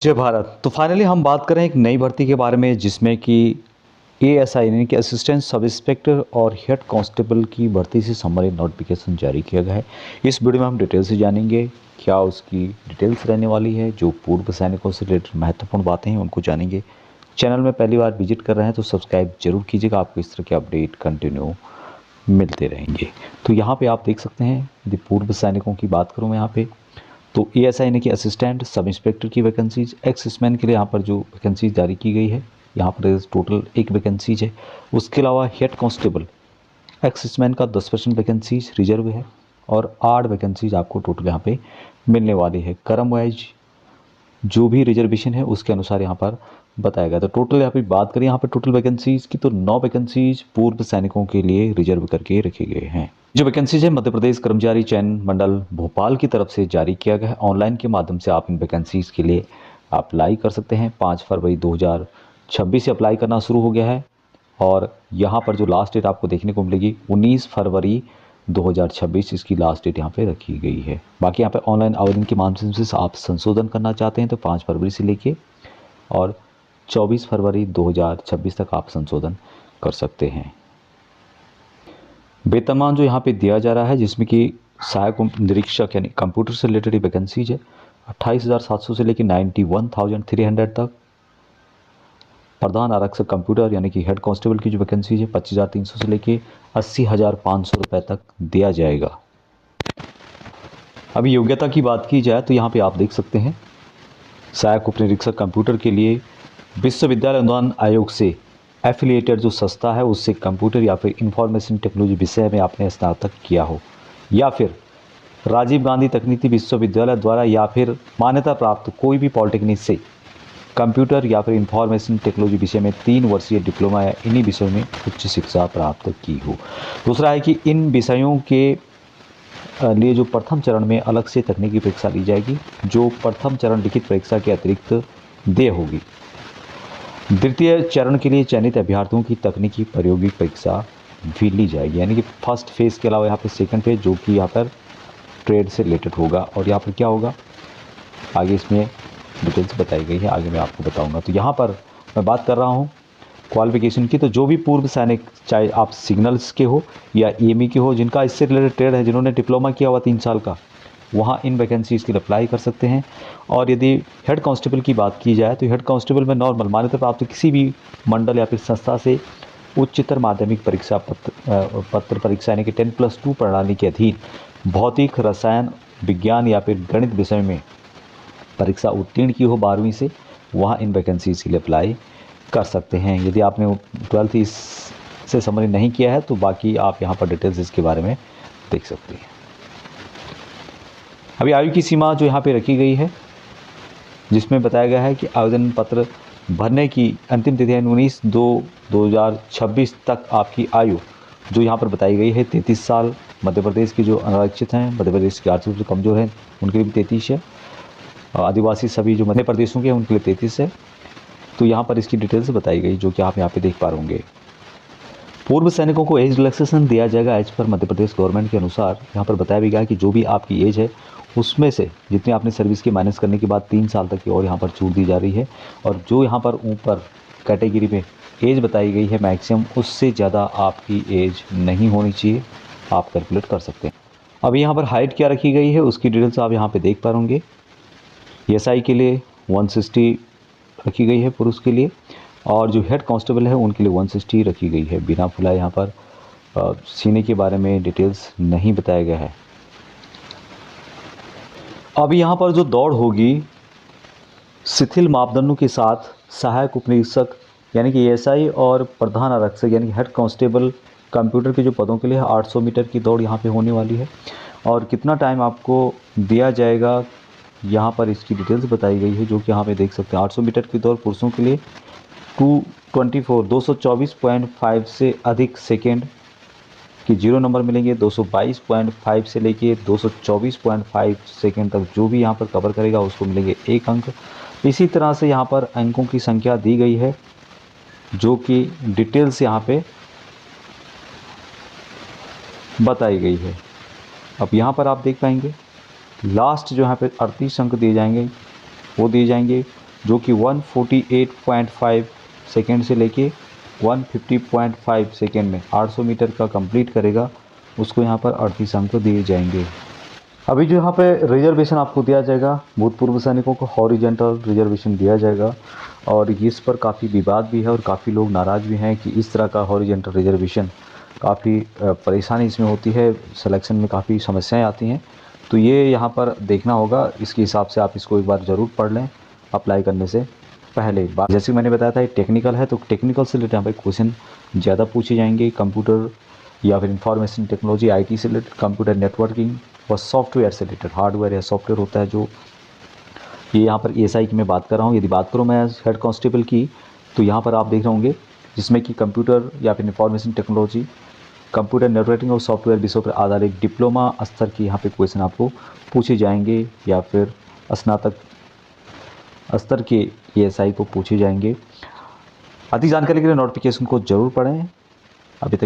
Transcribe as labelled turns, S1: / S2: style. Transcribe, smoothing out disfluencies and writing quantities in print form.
S1: जय भारत। तो फाइनली हम बात करें एक नई भर्ती के बारे में जिसमें कि एएसआई यानी कि असिस्टेंट सब इंस्पेक्टर और हेड कांस्टेबल की भर्ती से संबंधित नोटिफिकेशन जारी किया गया है। इस वीडियो में हम डिटेल से जानेंगे क्या उसकी डिटेल्स रहने वाली है। जो पूर्व सैनिकों से रिलेटेड महत्वपूर्ण बातें हैं उनको जानेंगे। चैनल में पहली बार विजिट कर रहे हैं तो सब्सक्राइब जरूर कीजिएगा, आपको इस तरह के अपडेट कंटिन्यू मिलते रहेंगे। तो यहाँ पे आप देख सकते हैं यदि पूर्व सैनिकों की बात करूँ मैं यहाँ पे, तो एएसआई यानी कि असिस्टेंट सब इंस्पेक्टर की वैकेंसीज, एक्समैन के लिए यहाँ पर जो वैकेंसीज जारी की गई है यहाँ पर टोटल एक वैकेंसीज है। उसके अलावा हेड कांस्टेबल एक्समैन का 10% वैकेंसीज रिजर्व है और 8 वैकेंसीज आपको टोटल यहाँ पे मिलने वाली है। क्रम वाइज जो भी रिजर्वेशन है उसके अनुसार यहाँ पर बताया गया। तो टोटल यहाँ पे बात करें यहाँ पर टोटल वैकेंसीज की, तो 9 वैकेंसीज पूर्व सैनिकों के लिए रिजर्व करके रखे गए हैं। जो वैकेंसीज है मध्य प्रदेश कर्मचारी चयन मंडल भोपाल की तरफ से जारी किया गया है। ऑनलाइन के माध्यम से आप इन वैकेंसीज के लिए अप्लाई कर सकते हैं। 5 फरवरी 2026 से अप्लाई करना शुरू हो गया है और यहाँ पर जो लास्ट डेट आपको देखने को मिलेगी 19 फरवरी 2026 इसकी लास्ट डेट यहाँ पे रखी गई है। बाकी यहाँ पे ऑनलाइन आवेदन के माध्यम से आप संशोधन करना चाहते हैं तो 5 फरवरी से लेके और 24 फरवरी 2026 तक आप संशोधन कर सकते हैं। वेतनमान जो यहाँ पे दिया जा रहा है जिसमें कि सहायक निरीक्षक यानी कंप्यूटर से रिलेटेड वैकेंसीज है 28,700 से लेकर 91,300 तक। प्रधान आरक्षक कंप्यूटर यानी कि हेड कांस्टेबल की जो वैकेंसीज है 25,300 से लेकर 80,500 रुपये तक दिया जाएगा। अभी योग्यता की बात की जाए तो यहाँ पे आप देख सकते हैं सहायक उप निरीक्षक कंप्यूटर के लिए विश्वविद्यालय अनुदान आयोग से एफिलिएटेड जो संस्था है उससे कंप्यूटर या फिर इंफॉर्मेशन टेक्नोलॉजी विषय में आपने स्नातक किया हो या फिर राजीव गांधी तकनीकी विश्वविद्यालय द्वारा या फिर मान्यता प्राप्त कोई भी पॉलिटेक्निक से कंप्यूटर या फिर इंफॉर्मेशन टेक्नोलॉजी विषय में 3 वर्षीय डिप्लोमा या इन्हीं विषयों में उच्च शिक्षा प्राप्त की हो। दूसरा है कि इन विषयों के लिए जो प्रथम चरण में अलग से तकनीकी परीक्षा ली जाएगी, जो प्रथम चरण लिखित परीक्षा के अतिरिक्त देय होगी। द्वितीय चरण के लिए चयनित अभ्यर्थियों की तकनीकी प्रायोगिक परीक्षा भी ली जाएगी, यानी कि फर्स्ट फेज़ के अलावा यहाँ पर सेकंड फेज़ जो कि यहाँ पर ट्रेड से रिलेटेड होगा। और यहाँ पर क्या होगा आगे इसमें डिटेल्स बताई गई है, आगे मैं आपको बताऊंगा। तो यहाँ पर मैं बात कर रहा हूँ क्वालिफिकेशन की, तो जो भी पूर्व सैनिक चाहे आप सिग्नल्स के हो या ईएमई के हो जिनका इससे रिलेटेड ट्रेड है, जिन्होंने डिप्लोमा किया हुआ 3 साल का, वहाँ इन वैकेंसीज़ के लिए अप्लाई कर सकते हैं। और यदि हेड कांस्टेबल की बात की जाए तो हेड कांस्टेबल में नॉर्मल मान्यता प्राप्त किसी भी मंडल या फिर संस्था से उच्चतर माध्यमिक परीक्षा पत्र परीक्षा यानी कि 10+2 प्रणाली के अधीन भौतिक, रसायन विज्ञान या फिर गणित विषय में परीक्षा उत्तीर्ण की हो 12वीं से, वहाँ इन वैकेंसीज़ के लिए अप्लाई कर सकते हैं। यदि आपने 12th इससे संबंधित नहीं किया है तो बाकी आप यहाँ पर डिटेल्स इसके बारे में देख सकते हैं। अभी आयु की सीमा जो यहाँ पे रखी गई है जिसमें बताया गया है कि आवेदन पत्र भरने की अंतिम तिथि है 19/2/2026 तक। आपकी आयु जो यहाँ पर बताई गई है 33 साल। मध्य प्रदेश की जो अनारक्षित हैं, मध्य प्रदेश के आर्थिक रूप से कमज़ोर हैं उनके लिए भी 33 है। आदिवासी सभी जो मध्य प्रदेशों के हैं उनके लिए 33 है। तो यहाँ पर इसकी डिटेल्स बताई गई जो कि आप यहाँ पे देख पा होंगे। पूर्व सैनिकों को एज रिलैक्सेशन दिया जाएगा as per Madhya Pradesh government के अनुसार। यहाँ पर बताया भी गया कि जो भी आपकी एज है उसमें से जितनी आपने सर्विस की माइनस करने के बाद 3 साल तक की और यहाँ पर छूट दी जा रही है। और जो यहाँ पर ऊपर कैटेगरी में एज बताई गई है मैक्सिमम, उससे ज़्यादा आपकी एज नहीं होनी चाहिए, आप कैलकुलेट कर सकते हैं। अब यहाँ पर हाइट क्या रखी गई है उसकी डिटेल्स आप यहाँ पर देख पा होंगे। एसआई के लिए 160 रखी गई है पुरुष के लिए, और जो हेड कांस्टेबल है उनके लिए 160 रखी गई है। बिना फुलाए यहाँ पर सीने के बारे में डिटेल्स नहीं बताया गया है। अब यहाँ पर जो दौड़ होगी शिथिल मापदंडों के साथ सहायक उपनिरीक्षक यानी कि एएसआई और प्रधान आरक्षक यानी कि हेड कांस्टेबल कंप्यूटर के जो पदों के लिए 800 मीटर की दौड़ यहाँ पे होने वाली है। और कितना टाइम आपको दिया जाएगा यहाँ पर इसकी डिटेल्स बताई गई है जो कि यहाँ पे देख सकते हैं। 800 मीटर की दौड़ पुरुषों के लिए 224.5 से अधिक सेकेंड कि 0 नंबर मिलेंगे। 222.5 से लेके 224.5 सेकेंड तक जो भी यहाँ पर कवर करेगा उसको मिलेंगे 1 अंक। इसी तरह से यहाँ पर अंकों की संख्या दी गई है जो कि डिटेल्स यहाँ पे बताई गई है। अब यहाँ पर आप देख पाएंगे लास्ट जो यहाँ पे 38 अंक दिए जाएंगे वो दिए जाएंगे जो कि 148.5 सेकेंड से लेके 150.5 सेकेंड में 800 मीटर का कंप्लीट करेगा, उसको यहाँ पर 38 अंक दिए जाएंगे। अभी जो यहाँ पे रिजर्वेशन आपको दिया जाएगा, भूतपूर्व सैनिकों को हॉरिजेंटल रिजर्वेशन दिया जाएगा, और इस पर काफ़ी विवाद भी है और काफ़ी लोग नाराज़ भी हैं कि इस तरह का हॉरिजेंटल रिजर्वेशन काफ़ी परेशानी इसमें होती है, सिलेक्शन में काफ़ी समस्याएं आती हैं। तो ये यहाँ पर देखना होगा, इसके हिसाब से आप इसको एक बार ज़रूर पढ़ लें अप्लाई करने से पहले। जैसे मैंने बताया था ये टेक्निकल है, तो टेक्निकल से रिलेटेड यहाँ पर क्वेश्चन ज़्यादा पूछे जाएंगे। कंप्यूटर या फिर इंफॉर्मेशन टेक्नोलॉजी, IT से रिलेटेड, कंप्यूटर नेटवर्किंग और सॉफ्टवेयर से रिलेटेड, हार्डवेयर या सॉफ्टवेयर होता है जो, ये यहाँ पर ESI की मैं बात कर रहा हूँ। यदि बात करूँ मैं हेड कांस्टेबल की, तो यहाँ पर आप देख रहे होंगे जिसमें कि कंप्यूटर या फिर इंफॉर्मेशन टेक्नोलॉजी, कंप्यूटर नेटवर्किंग और सॉफ्टवेयर विषयों पर आधारित डिप्लोमा स्तर की यहाँ पे क्वेश्चन आपको पूछे जाएंगे, या फिर स्नातक स्तर के ESI को पूछे जाएंगे। अधिक जानकारी के लिए नोटिफिकेशन को जरूर पढ़ें। अभी तक